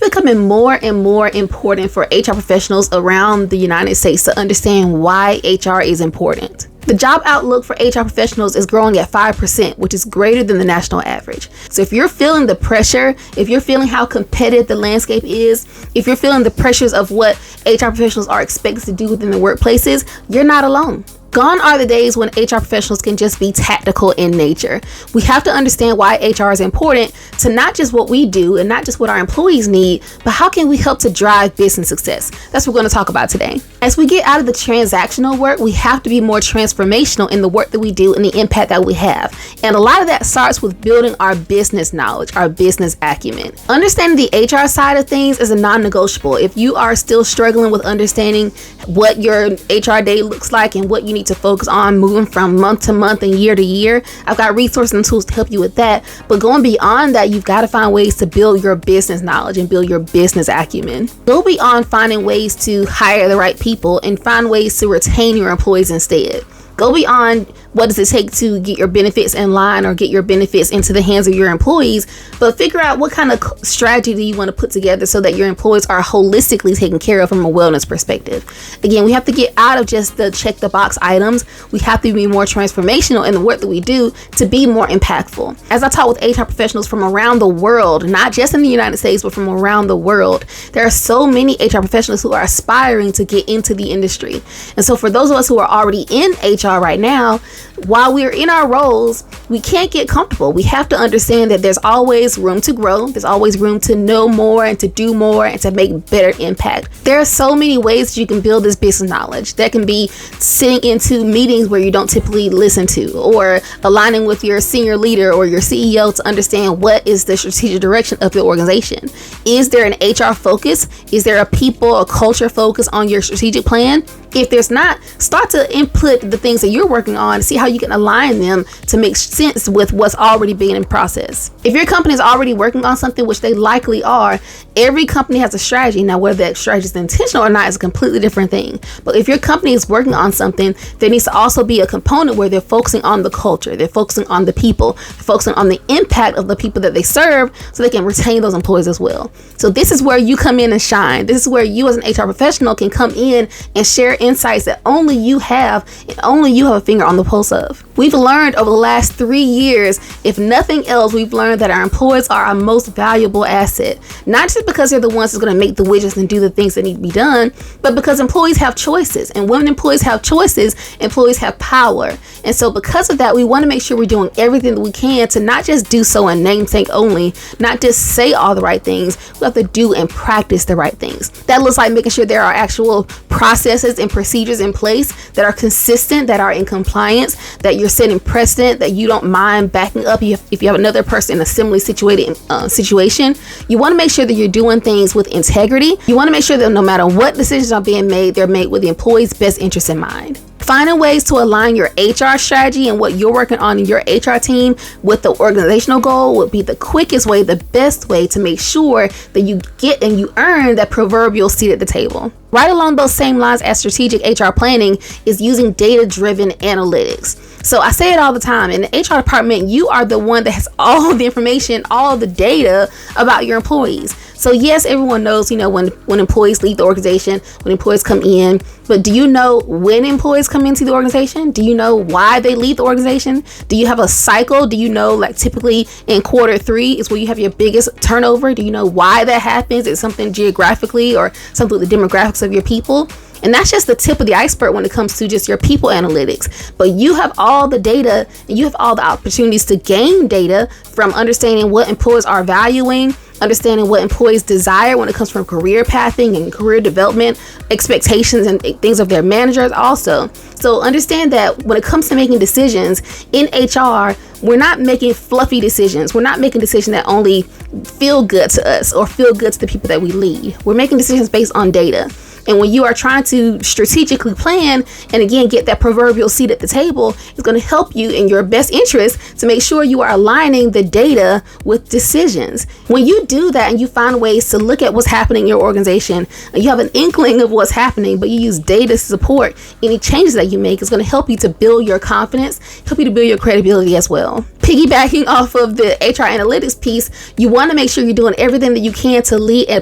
becoming more and more important for HR professionals around the United States to understand why HR is important. The job outlook for HR professionals is growing at 5%, which is greater than the national average. So if you're feeling the pressure, if you're feeling how competitive the landscape is, if you're feeling the pressures of what HR professionals are expected to do within the workplaces, you're not alone. Gone are the days when HR professionals can just be tactical in nature. We have to understand why HR is important to not just what we do and not just what our employees need, but how can we help to drive business success? That's what we're going to talk about today. As we get out of the transactional work, we have to be more transformational in the work that we do and the impact that we have. And a lot of that starts with building our business knowledge, our business acumen. Understanding the HR side of things is a non-negotiable. If you are still struggling with understanding what your HR day looks like and what you need to focus on moving from month to month and year to year, I've got resources and tools to help you with that. But going beyond that, you've got to find ways to build your business knowledge and build your business acumen. Go beyond finding ways to hire the right people and find ways to retain your employees instead. Go beyond what does it take to get your benefits in line or get your benefits into the hands of your employees, but figure out what kind of strategy do you want to put together so that your employees are holistically taken care of from a wellness perspective. Again, we have to get out of just the check the box items. We have to be more transformational in the work that we do to be more impactful. As I talk with HR professionals from around the world, not just in the United States, but from around the world, there are so many HR professionals who are aspiring to get into the industry. And so for those of us who are already in HR right now, while we're in our roles, we can't get comfortable. We have to understand that there's always room to grow. There's always room to know more and to do more and to make better impact. There are so many ways that you can build this business knowledge. That can be sitting into meetings where you don't typically listen to, or aligning with your senior leader or your CEO to understand what is the strategic direction of the organization. Is there an HR focus? Is there a people, a culture focus on your strategic plan? If there's not, start to input the things that you're working on, see how you can align them to make sense with what's already being in process. If your company is already working on something, which they likely are, every company has a strategy. Now, whether that strategy is intentional or not is a completely different thing. But if your company is working on something, there needs to also be a component where they're focusing on the culture, they're focusing on the people, they're focusing on the impact of the people that they serve so they can retain those employees as well. So this is where you come in and shine. This is where you as an HR professional can come in and share insights that only you have and only you have a finger on the pulse of. We've learned over the last 3 years, if nothing else, we've learned that our employees are our most valuable asset. Not just because they're the ones that's going to make the widgets and do the things that need to be done, but because employees have choices. And when employees have choices, employees have power. And so because of that, we want to make sure we're doing everything that we can to not just do so in namesake only, not just say all the right things, we have to do and practice the right things. That looks like making sure there are actual processes and procedures in place that are consistent, that are in compliance, that you're setting precedent, that you don't mind backing up if you have another person in a similarly situated situation. You want to make sure that you're doing things with integrity. You want to make sure that no matter what decisions are being made, they're made with the employee's best interest in mind. Finding ways to align your HR strategy and what you're working on in your HR team with the organizational goal would be the quickest way, the best way to make sure that you get and you earn that proverbial seat at the table. Right along those same lines as strategic HR planning is using data-driven analytics. So I say it all the time, in the HR department, you are the one that has all the information, all the data about your employees. So yes, everyone knows, when employees leave the organization, when employees come in, but do you know when employees come into the organization? Do you know why they leave the organization? Do you have a cycle? Do you know, like typically in quarter 3 is where you have your biggest turnover? Do you know why that happens? Is something geographically or something with the demographics of your people? And that's just the tip of the iceberg when it comes to just your people analytics. But you have all the data and you have all the opportunities to gain data from understanding what employees are valuing, understanding what employees desire when it comes from career pathing and career development, expectations and things of their managers also. So understand that when it comes to making decisions in HR, we're not making fluffy decisions. We're not making decisions that only feel good to us or feel good to the people that we lead. We're making decisions based on data. And when you are trying to strategically plan and again get that proverbial seat at the table, it's going to help you in your best interest to make sure you are aligning the data with decisions. When you do that and you find ways to look at what's happening in your organization, and you have an inkling of what's happening, but you use data to support any changes that you make, it's going to help you to build your confidence, help you to build your credibility as well. Piggybacking off of the HR analytics piece, you want to make sure you're doing everything that you can to lead a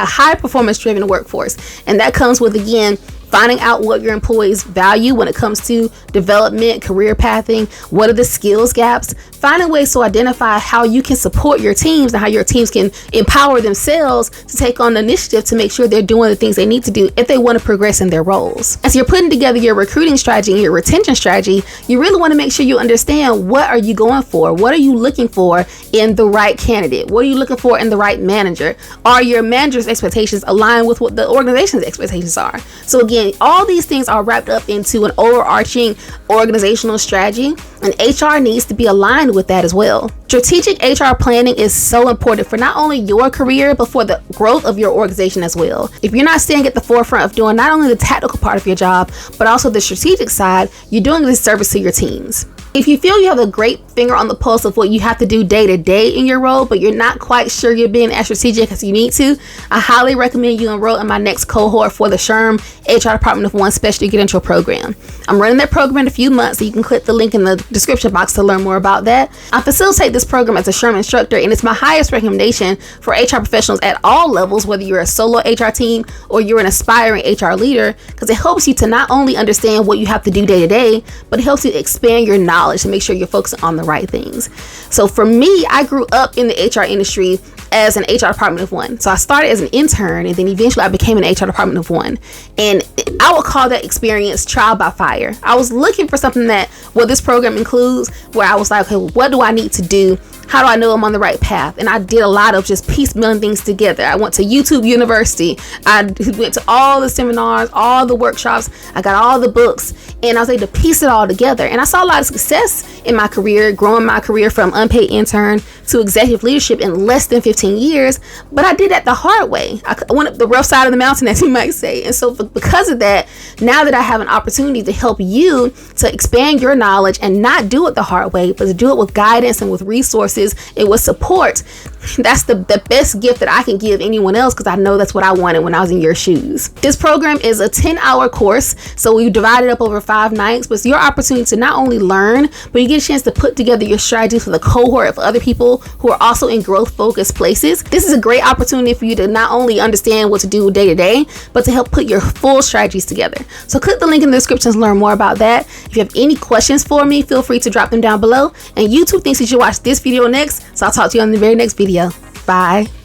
high performance driven workforce. And that comes with, again, finding out what your employees value when it comes to development, career pathing, what are the skills gaps, finding ways to identify how you can support your teams and how your teams can empower themselves to take on the initiative to make sure they're doing the things they need to do if they want to progress in their roles. As you're putting together your recruiting strategy and your retention strategy, you really want to make sure you understand what are you going for? What are you looking for in the right candidate? What are you looking for in the right manager? Are your manager's expectations aligned with what the organization's expectations are? So again, all these things are wrapped up into an overarching organizational strategy, and HR needs to be aligned with that as well. Strategic HR planning is so important for not only your career, but for the growth of your organization as well. If you're not staying at the forefront of doing not only the tactical part of your job, but also the strategic side, you're doing a disservice to your teams. If you feel you have a great finger on the pulse of what you have to do day to day in your role, but you're not quite sure you're being as strategic as you need to, I highly recommend you enroll in my next cohort for the SHRM HR Department of One Specialty Credential Program. I'm running that program in a few months, so you can click the link in the description box to learn more about that. I facilitate this program as a SHRM instructor, and it's my highest recommendation for HR professionals at all levels, whether you're a solo HR team or you're an aspiring HR leader, because it helps you to not only understand what you have to do day to day, but it helps you expand your knowledge to make sure you're focusing on the right things. So for me, I grew up in the HR industry as an HR Department of One. So I started as an intern, and then eventually I became an HR Department of One. And I would call that experience trial by fire. I was looking for something that what this program includes, where I was like, okay, what do I need to do? How do I know I'm on the right path? And I did a lot of just piecemealing things together. I went to YouTube University. I went to all the seminars, all the workshops. I got all the books, and I was able to piece it all together. And I saw a lot of success in my career, growing my career from unpaid intern to executive leadership in less than 15 years. But I did that the hard way. I went up the rough side of the mountain, as you might say. And so because of that, now that I have an opportunity to help you to expand your knowledge and not do it the hard way, but to do it with guidance and with resources and with support, that's the best gift that I can give anyone else, because I know that's what I wanted when I was in your shoes. This program is a 10-hour course, so we divide it up over 5 nights, but it's your opportunity to not only learn, but you get a chance to put together your strategy for the cohort of other people who are also in growth focused places. This is a great opportunity for you to not only understand what to do day to day, but to help put your full strategies together. So click the link in the description to learn more about that. If you have any questions for me, feel free to drop them down below. And YouTube thinks you should watch this video next, so I'll talk to you on the very next video. Bye.